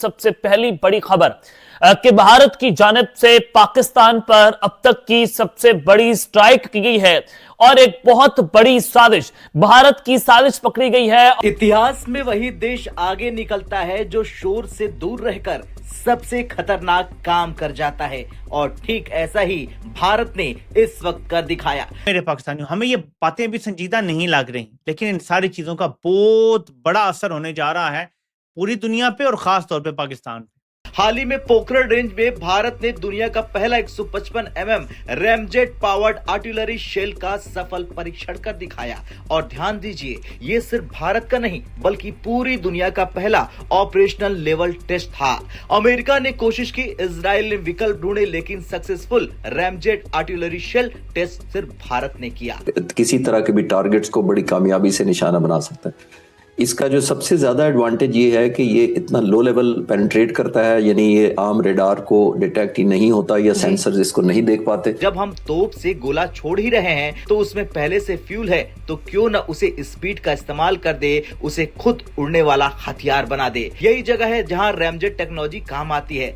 सबसे पहली बड़ी खबर कि भारत की जानिब से पाकिस्तान पर अब तक की सबसे बड़ी स्ट्राइक की गई है और एक बहुत बड़ी साजिश, भारत की साजिश पकड़ी गई है। इतिहास में वही देश आगे निकलता है जो शोर से दूर रहकर सबसे खतरनाक काम कर जाता है, और ठीक ऐसा ही भारत ने इस वक्त कर दिखाया। मेरे पाकिस्तानियों, हमें ये बातें अभी संजीदा नहीं लग रही, लेकिन इन सारी चीजों का बहुत बड़ा असर होने जा रहा है पूरी दुनिया पे और खास तौर पे पाकिस्तान पे। हाल ही में पोखरण रेंज में भारत ने दुनिया का पहला 155 mm ramjet powered artillery shell का सफल परीक्षण कर दिखाया। और ध्यान दीजिए, ये सिर्फ भारत का नहीं बल्कि पूरी दुनिया का पहला ऑपरेशनल लेवल टेस्ट था। अमेरिका ने कोशिश की, इजराइल ने विकल्प ढूंढे, लेकिन successful ramjet artillery shell test सिर्फ भारत ने किया। किसी तरह के भी टारगेट्स को बड़ी कामयाबी से निशाना बना सकता है। इसका जो सबसे ज्यादा एडवांटेज ये है कि ये इतना लो लेवल पेनिट्रेट करता है, यानी ये आम रेडार को डिटेक्ट ही नहीं होता या सेंसर्स इसको नहीं देख पाते। जब हम तोप से गोला छोड़ ही रहे हैं तो उसमें पहले से फ्यूल है, तो क्यों न उसे स्पीड का इस्तेमाल कर दे, उसे खुद उड़ने वाला हथियार बना दे। यही जगह है जहां रैमजेट टेक्नोलॉजी काम आती है।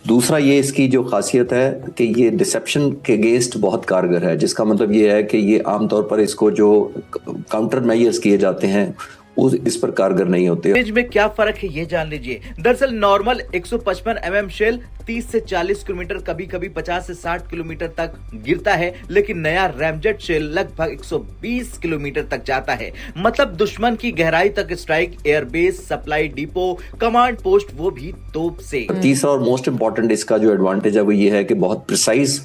दूसरा ये इसकी जो खासियत है कि ये डिसेप्शन के अगेंस्ट बहुत कारगर है, जिसका मतलब ये है कि ये आमतौर पर इसको जो काउंटर मेजर्स किए जाते हैं इस पर कारगर नहीं होते। रेंज में क्या फर्क है ये जान लीजिए। दरअसल नॉर्मल 155 mm शेल 30 से 40 किलोमीटर, कभी कभी 50 से 60 किलोमीटर तक गिरता है, लेकिन नया रैमजेट शेल लगभग 120 किलोमीटर तक जाता है। मतलब दुश्मन की गहराई तक strike, airbase, supply depot, command post, वो भी तोप से। तीसरा और मोस्ट इंपॉर्टेंट इसका जो एडवांटेज है वो ये है कि बहुत प्रिसाइज,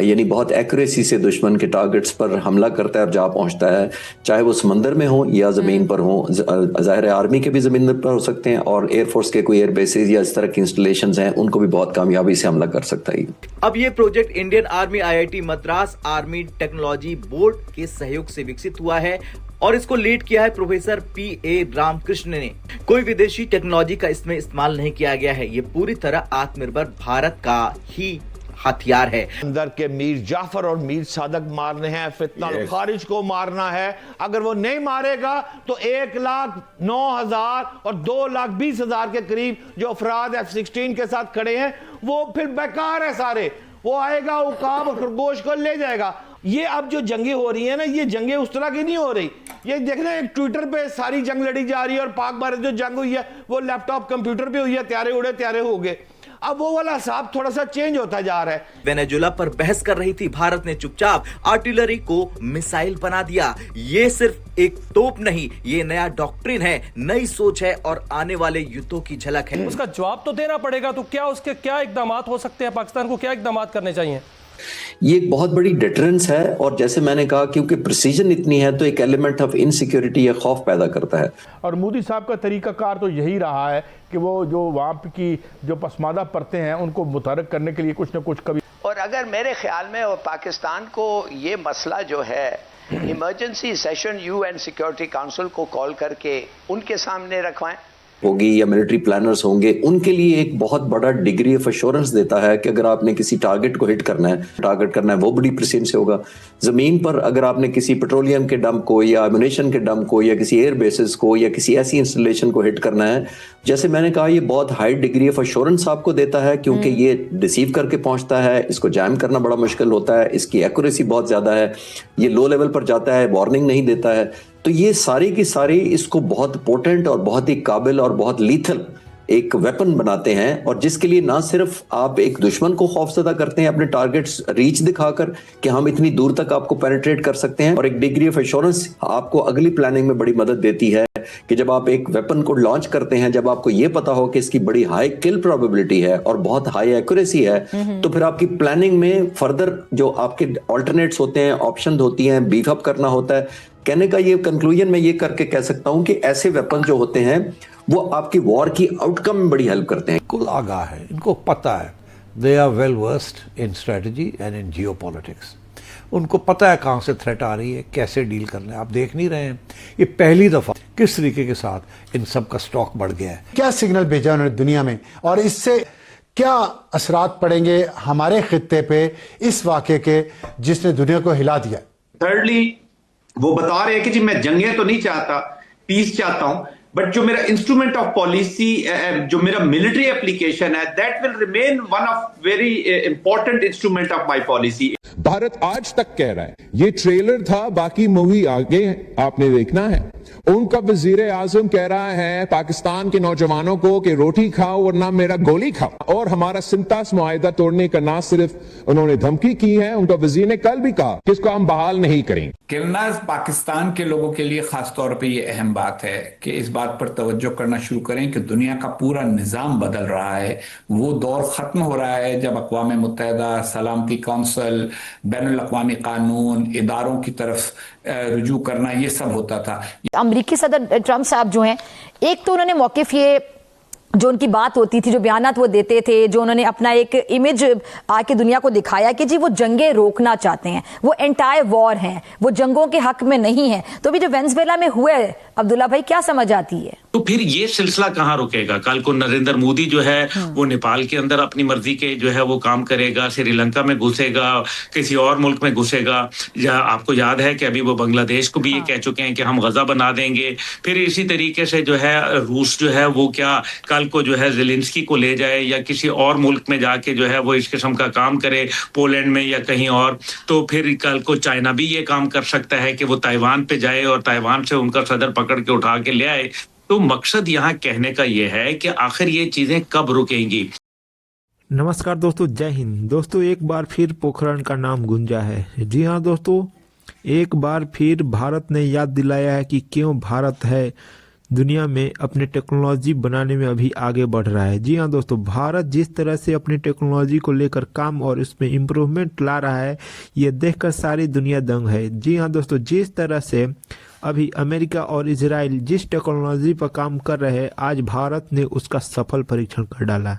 यानी बहुत एक्यूरेसी से दुश्मन के टारगेट्स पर हमला करता है और जा पहुंचता है, चाहे वो समंदर में हो या जमीन पर हो। जाहिर है आर्मी के भी जमीन पर हो सकते हैं और एयरफोर्स के कोई एयर बेसेस या इस तरह की इंस्टॉलेशंस हैं, उनको भी बहुत कामयाबी से हमला कर सकता है। अब ये project Indian army, IIT Madras, army technology board के सहयोग से विकसित हुआ है और इसको लीड किया है प्रोफेसर PA रामकृष्ण ने। कोई विदेशी टेक्नोलॉजी का इसमें इस्तेमाल नहीं किया गया है। ये पूरी तरह आत्मनिर्भर भारत का ही हथियार है। अंदर के मीर जाफर और मीर सादक मारने हैं, फितना खारिज को मारना है। अगर वो नहीं मारेगा तो 1,09,000 और 2,20,000 के करीब जो अफराद F-16 के साथ खड़े हैं वो फिर बेकार है सारे। वो आएगा, उकाब और खरगोश को ले जाएगा। ये अब जो जंगें हो रही है ना, ये जंगें उस तरह की नहीं हो रही। ये देखना, एक ट्विटर पे सारी जंग लड़ी जा रही है और पाक भारत जो जंग हुई है वो लैपटॉप कंप्यूटर पे हुई है, त्यारे उड़े त्यारे हो गए। अब वो वाला हिसाब थोड़ा सा चेंज होता जा रहा है। वेनेजुला पर बहस कर रही थी, भारत ने चुपचाप आर्टिलरी को मिसाइल बना दिया। ये सिर्फ एक तोप नहीं, ये नया डॉक्ट्रिन है, नई सोच है और आने वाले युद्धों की झलक है। उसका जवाब तो देना पड़ेगा। तो क्या उसके क्या इकदाम हो सकते हैं, पाकिस्तान को क्या इकदाम करने चाहिए? ये एक बहुत बड़ी डिटरेंस है और जैसे मैंने कहा, क्योंकि प्रिसीजन इतनी है तो एक एलिमेंट ऑफ इनसिक्योरिटी या खौफ पैदा करता है। और मोदी साहब का तरीकाकार तो यही रहा है कि वो जो वहाँ की जो पसमादा परतें हैं उनको मुतहर्रिक करने के लिए कुछ न कुछ कभी। और अगर मेरे ख्याल में और पाकिस्तान को ये मसला जो है emergency session UN security council को कॉल करके उनके सामने रखवाएं होगी या मिलिट्री प्लानर्स होंगे, उनके लिए एक बहुत बड़ा डिग्री ऑफ एश्योरेंस देता है कि अगर आपने किसी टारगेट को हिट करना है वो बड़ी प्रिसीजन से होगा। जमीन पर अगर आपने किसी पेट्रोलियम के डंप को या एमुनेशन के डंप को या किसी एयर बेसिस को या किसी ऐसी इंस्टॉलेशन को हिट करना है, जैसे मैंने कहा, ये बहुत हाई डिग्री ऑफ एश्योरेंस आपको देता है, क्योंकि ये रिसीव करके पहुंचता है, इसको जैम करना बड़ा मुश्किल होता है, इसकी एक्यूरेसी बहुत ज्यादा है, ये लो लेवल पर जाता है, वार्निंग नहीं देता है। तो ये सारी की सारी इसको बहुत पोटेंट और बहुत ही काबिल और बहुत लीथल एक वेपन बनाते हैं, और जिसके लिए ना सिर्फ आप एक दुश्मन को खौफजदा करते हैं अपने टारगेट्स रीच दिखाकर कि हम इतनी दूर तक आपको पेनिट्रेट कर सकते हैं, और एक डिग्री ऑफ एश्योरेंस आपको अगली प्लानिंग में बड़ी मदद देती है कि जब आप एक वेपन को लॉन्च करते हैं, जब आपको ये पता हो कि इसकी बड़ी हाई किल प्रोबेबिलिटी है और बहुत हाई एक्यूरेसी है, तो फिर आपकी प्लानिंग में फर्दर जो आपके ऑल्टरनेट्स होते हैं, ऑप्शन होती हैं, बीफ अप करना होता है। कहने का ये कंक्लूजन मैं ये करके कह सकता हूं कि ऐसे वेपन जो होते हैं वो आपकी वॉर की आउटकम में बड़ी हेल्प करते हैं। कुल आगाह है, इनको पता है, they are well versed in strategy and in geopolitics. उनको पता है कहां से थ्रेट आ रही है, कैसे डील करना है। आप देख नहीं रहे हैं, ये पहली दफा किस तरीके के साथ इन सब का स्टॉक बढ़ गया है। क्या सिग्नल भेजा उन्होंने दुनिया में और इससे क्या असरात पड़ेंगे हमारे खित्ते पे इस वाक़े के जिसने दुनिया को हिला दिया। थर्डली, वो बता रहे हैं कि जी मैं जंगें तो नहीं चाहता, पीस चाहता हूं, बट जो मेरा इंस्ट्रूमेंट ऑफ पॉलिसी, जो मेरा मिलिट्री एप्लीकेशन है, that will remain one of very important instrument of my policy. Bharat आज तक कह रहा है ये ट्रेलर था, बाकी मूवी आगे आपने देखना है। उनका वजीर आजम कह रहा है पाकिस्तान के नौजवानों को कि रोटी खाओ वरना मेरा गोली खाओ, और हमारा सिंतास मुआहिदा तोड़ने का ना सिर्फ उन्होंने धमकी की है, उनका वजीर ने कल भी कहा कि इसको हम बहाल नहीं करेंगे। किलना पाकिस्तान के लोगों के लिए खास तौर पे ये अहम बात है कि इस बात पर तवज्जो करना शुरू करें कि दुनिया का पूरा निज़ाम बदल रहा है। वो दौर ख़त्म हो रहा है जब अक़वाम मुत्तहिदा, सलामती कौंसिल, बैनुल अक़वामी कानून, इदारों की तरफ रुजू करना, ये सब होता था। अमेरिकी सदर ट्रंप साहब जो हैं, एक तो उन्होंने मौक़िफ़ ये जो उनकी बात होती थी, जो बयानात वो देते थे, जो उन्होंने अपना एक इमेज आके दुनिया को दिखाया कि जी वो जंगें रोकना चाहते हैं, वो एंटाई वॉर हैं, वो जंगों के हक में नहीं है। तो अभी जो वेनेजुएला में हुआ है, अब्दुल्ला भाई, क्या समझ आती है? तो फिर ये सिलसिला कहाँ रुकेगा? कल को नरेंद्र मोदी जो है वो नेपाल के अंदर अपनी मर्जी के जो है वो काम करेगा, श्रीलंका में घुसेगा, किसी और मुल्क में घुसेगा, या आपको याद है कि अभी वो बांग्लादेश को भी ये कह चुके हैं कि हम गजा बना देंगे। फिर इसी तरीके से जो है रूस जो है वो क्या कल को जो है ज़ेलेंस्की को ले जाए या किसी और मुल्क में जाके जो है वो इस किस्म का काम करे, पोलैंड में या कहीं और। तो फिर कल को चाइना भी ये काम कर सकता है कि वो ताइवान पे जाए और ताइवान से उनका सदर पकड़ के उठा के ले आए। तो मकसद यहाँ कहने का ये है कि आखिर ये चीजें कब रुकेंगी। नमस्कार दोस्तों, जय हिंद। दोस्तों, एक बार फिर पोखरण का नाम गूंजा है। जी हाँ दोस्तों, एक बार फिर भारत ने याद दिलाया है कि क्यों भारत है दुनिया में अपने टेक्नोलॉजी बनाने में अभी आगे बढ़ रहा है। जी हाँ दोस्तों, भारत जिस तरह से अपनी टेक्नोलॉजी को लेकर काम और उसमें इम्प्रूवमेंट ला रहा है, ये देखकर सारी दुनिया दंग है। जी हाँ दोस्तों, जिस तरह से अभी अमेरिका और इजराइल जिस टेक्नोलॉजी पर काम कर रहे हैं, आज भारत ने उसका सफल परीक्षण कर डाला।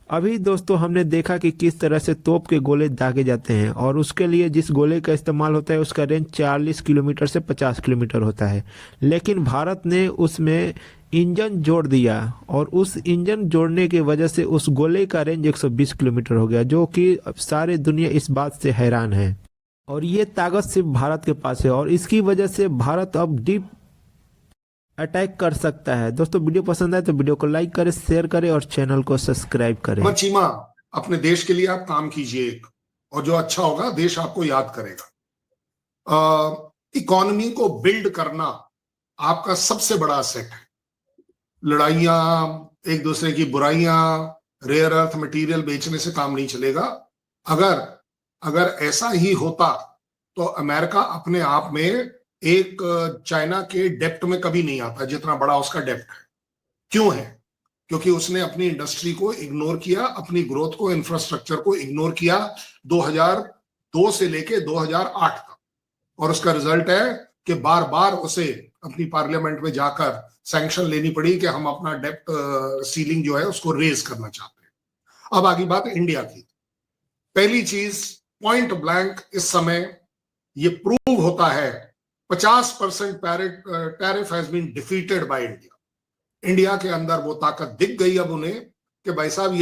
अभी दोस्तों हमने देखा कि किस तरह से तोप के गोले दागे जाते हैं, और उसके लिए जिस गोले का इस्तेमाल होता है उसका रेंज 40 किलोमीटर से 50 किलोमीटर होता है। लेकिन भारत ने उसमें इंजन जोड़ दिया, और उस इंजन जोड़ने की वजह से उस गोले का रेंज 120 किलोमीटर हो गया, जो कि सारे दुनिया इस बात से हैरान है। और ये ताकत सिर्फ भारत के पास है, और इसकी वजह से भारत अब डीप अटैक कर सकता है। दोस्तों, वीडियो पसंद आए तो वीडियो को लाइक करें, शेयर करें और चैनल को सब्सक्राइब करें। चीमा, अपने देश के लिए आप काम कीजिए, और जो अच्छा होगा देश आपको याद करेगा। इकोनॉमी को बिल्ड करना आपका सबसे बड़ा असेट है। लड़ाइयां, एक दूसरे की बुराइयां, रेयर अर्थ मटेरियल बेचने से काम नहीं चलेगा। अगर ऐसा ही होता तो अमेरिका अपने आप में एक चाइना के डेप्ट में कभी नहीं आता जितना बड़ा उसका डेप्ट है। क्यों है? क्योंकि उसने अपनी इंडस्ट्री को इग्नोर किया, अपनी ग्रोथ को, इंफ्रास्ट्रक्चर को इग्नोर किया 2002 से लेके 2008 तक, और उसका रिजल्ट है कि बार बार उसे अपनी पार्लियामेंट में जाकर सैंक्शन लेनी पड़ी कि हम अपना डेप्ट सीलिंग जो है उसको रेज करना चाहते हैं। अब आगे बात इंडिया की। पहली चीज, पॉइंट ब्लैंक इस समय ये प्रूव होता है 50% tariff has been defeated by India. India के अंदर वो ताकत दिख गई अब उन्हें कि भाई साहब ये